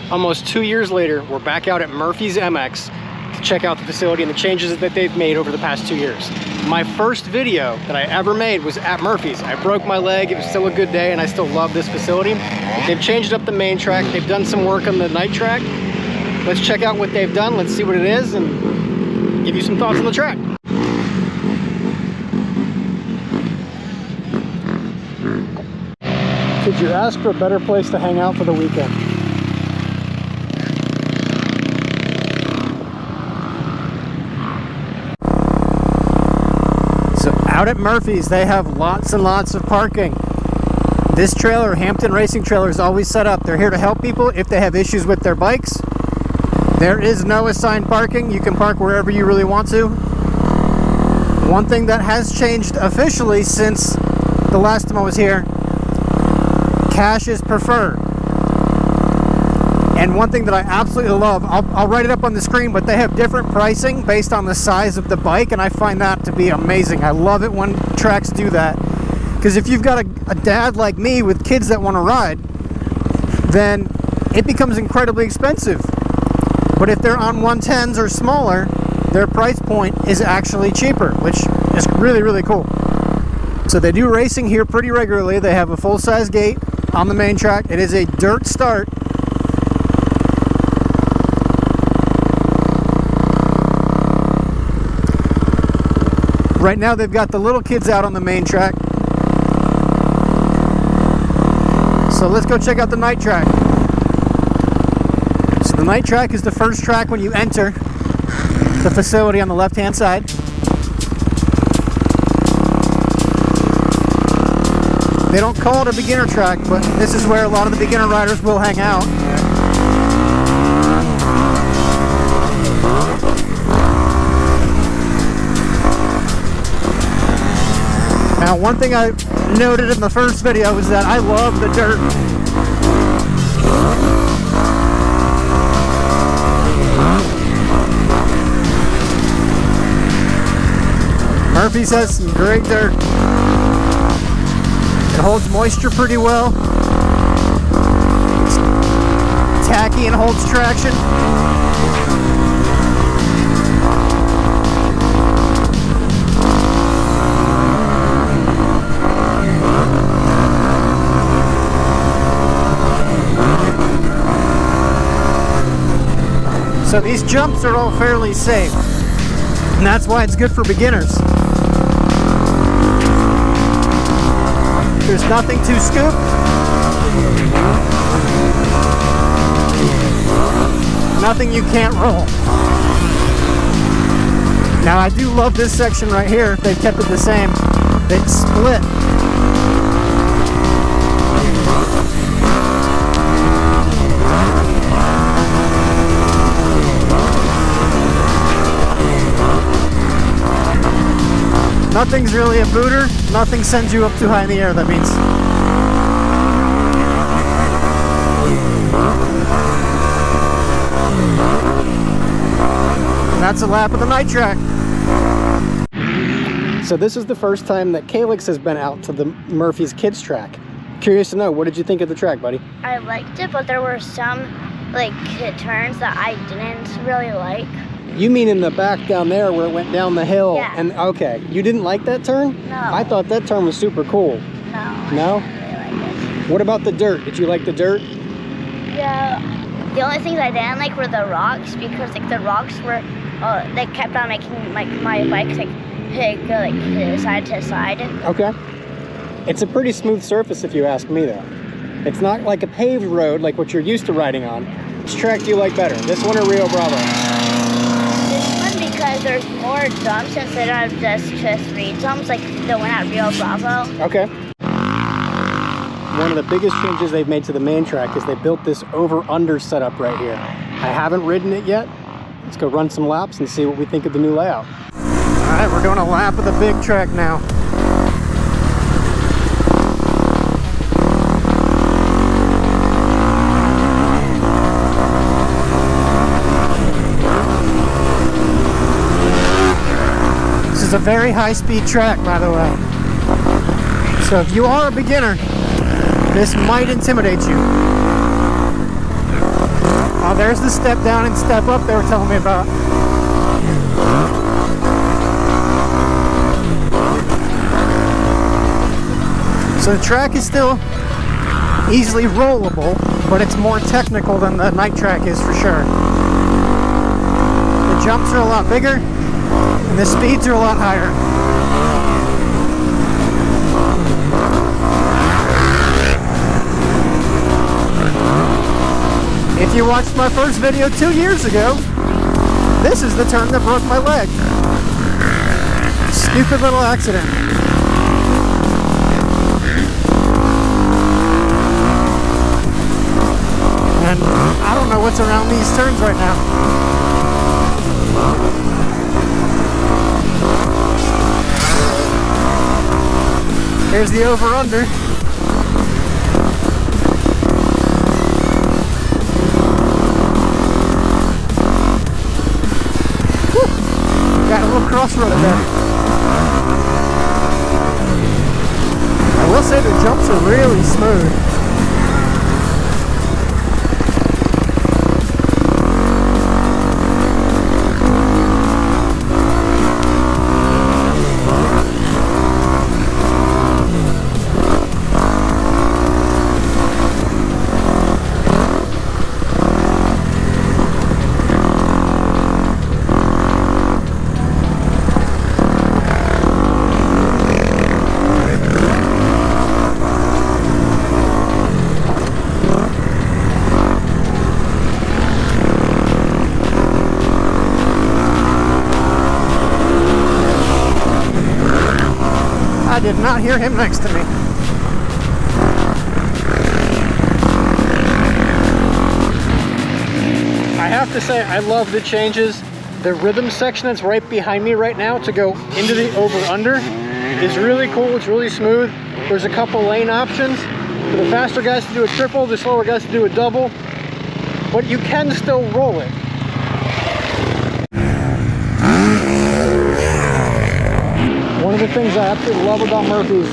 Almost 2 years later, we're back out at Murphy's MX to check out the facility and the changes that they've made over the past 2 years. My first video that I ever made was at Murphy's. I broke my leg, it was still a good day, and I still love this facility. They've changed up the main track, they've done some work on the night track. Let's check out what they've done, let's see what it is, and give you some thoughts on the track. Could you ask for a better place to hang out for the weekend? So out at Murphy's, they have lots and lots of parking. This trailer, Hampton Racing Trailer, is always set up. They're here to help people if they have issues with their bikes. There is no assigned parking. You can park wherever you really want to. One thing that has changed officially since the last time I was here, cash is preferred. And one thing that I absolutely love, I'll write it up on the screen, but they have different pricing based on the size of the bike, and I find that to be amazing. I love it when tracks do that, because if you've got a dad like me with kids that want to ride, then it becomes incredibly expensive. But if they're on 110s or smaller, their price point is actually cheaper, which is really, really cool. So they do racing here pretty regularly. They have a full-size gate on the main track. It is a dirt start. Right now they've got the little kids out on the main track. So let's go check out the night track. So the night track is the first track when you enter the facility on the left-hand side. They don't call it a beginner track, but this is where a lot of the beginner riders will hang out. Now, one thing I noted in the first video is that I love the dirt. Murphy's has some great dirt. It holds moisture pretty well. It's tacky and holds traction. So these jumps are all fairly safe, and that's why it's good for beginners. There's nothing to scoop. Nothing you can't roll. Now I do love this section right here. They've kept it the same. It's split. Nothing's really a booter. Nothing sends you up too high in the air, that means. And that's a lap of the night track. So this is the first time that Kalix has been out to the Murphy's Kids track. Curious to know, what did you think of the track, buddy? I liked it, but there were some turns that I didn't really like. You mean in the back down there where it went down the hill? Yeah. And okay, you didn't like that turn? No. I thought that turn was super cool. No. No? I didn't really like it. What about the dirt? Did you like the dirt? Yeah. The only things I didn't like were the rocks, because the rocks were, they kept on making my bikes go side to side. Okay. It's a pretty smooth surface if you ask me though. It's not like a paved road like what you're used to riding on. Which track do you like better? This one or Rio Bravo? Because there's more jumps instead of just 3 jumps like the one at Rio Bravo. Okay. One of the biggest changes they've made to the main track is they built this over-under setup right here. I haven't ridden it yet. Let's go run some laps and see what we think of the new layout. All right, we're doing a lap of the big track now. This is a very high-speed track, by the way. So if you are a beginner, this might intimidate you. there's the step down and step up they were telling me about. So the track is still easily rollable, but it's more technical than the night track is for sure. The jumps are a lot bigger, and the speeds are a lot higher. If you watched my first video 2 years ago, this is the turn that broke my leg. Stupid little accident. And I don't know what's around these turns right now. Here's the over-under. Got a little crossroad in there. I will say the jumps are really smooth. I did not hear him next to me. I have to say, I love the changes. The rhythm section that's right behind me right now to go into the over-under is really cool. It's really smooth. There's a couple lane options for the faster guys to do a triple, the slower guys to do a double, but you can still roll it. One of the things I absolutely love about Murphy's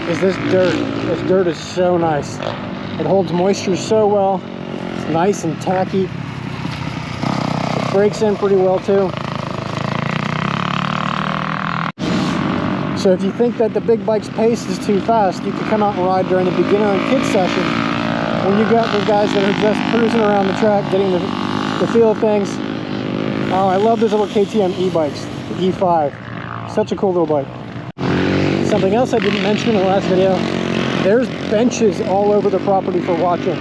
is this dirt. This dirt is so nice. It holds moisture so well. It's nice and tacky. It breaks in pretty well too. So if you think that the big bike's pace is too fast, you can come out and ride during the beginner and kids session when you got the guys that are just cruising around the track, getting the feel of things. Oh, I love those little KTM e-bikes, the E5. Such a cool little bike. Something else I didn't mention in the last video, there's benches all over the property for watching.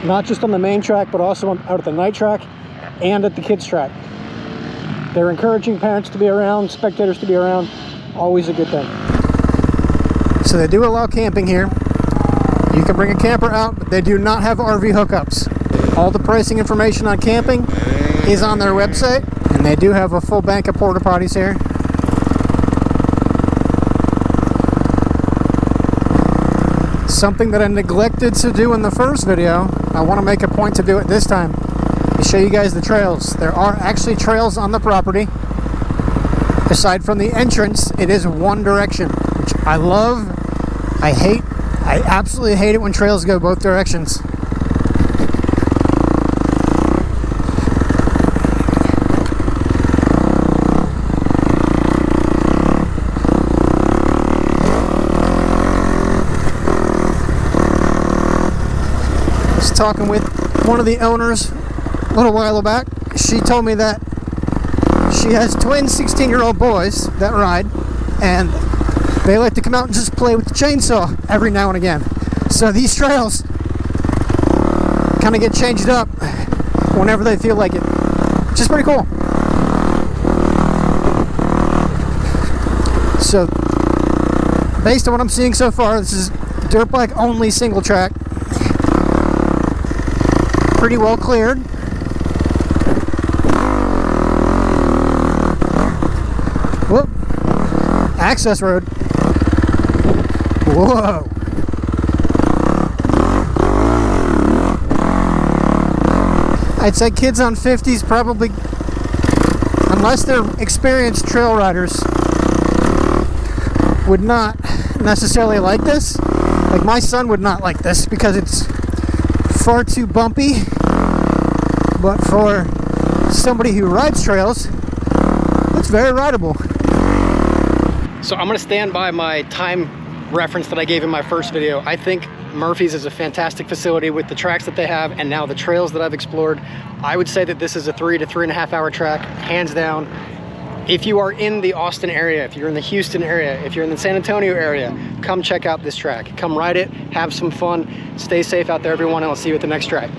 Not just on the main track, but also out at the night track and at the kids track. They're encouraging parents to be around, spectators to be around. Always a good thing. So they do allow camping here. You can bring a camper out, but they do not have RV hookups. All the pricing information on camping is on their website, and they do have a full bank of porta potties here. Something that I neglected to do in the first video, I want to make a point to do it this time, to show you guys the trails. There are actually trails on the property. Aside from the entrance, it is one direction, which I love. I absolutely hate it when trails go both directions. Talking with one of the owners a little while back. She told me that she has twin 16-year-old boys that ride, and they like to come out and just play with the chainsaw every now and again. So these trails kind of get changed up whenever they feel like it, which is pretty cool. So based on what I'm seeing so far, this is dirt bike only single track. Pretty well cleared. Whoop. Access road. Whoa. I'd say kids on 50s probably, unless they're experienced trail riders, would not necessarily like this. Like my son would not like this because it's far too bumpy, but for somebody who rides trails, it's very rideable. So I'm gonna stand by my time reference that I gave in my first video. I think Murphy's is a fantastic facility with the tracks that they have and now the trails that I've explored. I would say that this is a 3 to 3.5 hour track, hands down. If you are in the Austin area, if you're in the Houston area, if you're in the San Antonio area, come check out this track. Come ride it, have some fun, stay safe out there everyone, and I'll see you at the next track.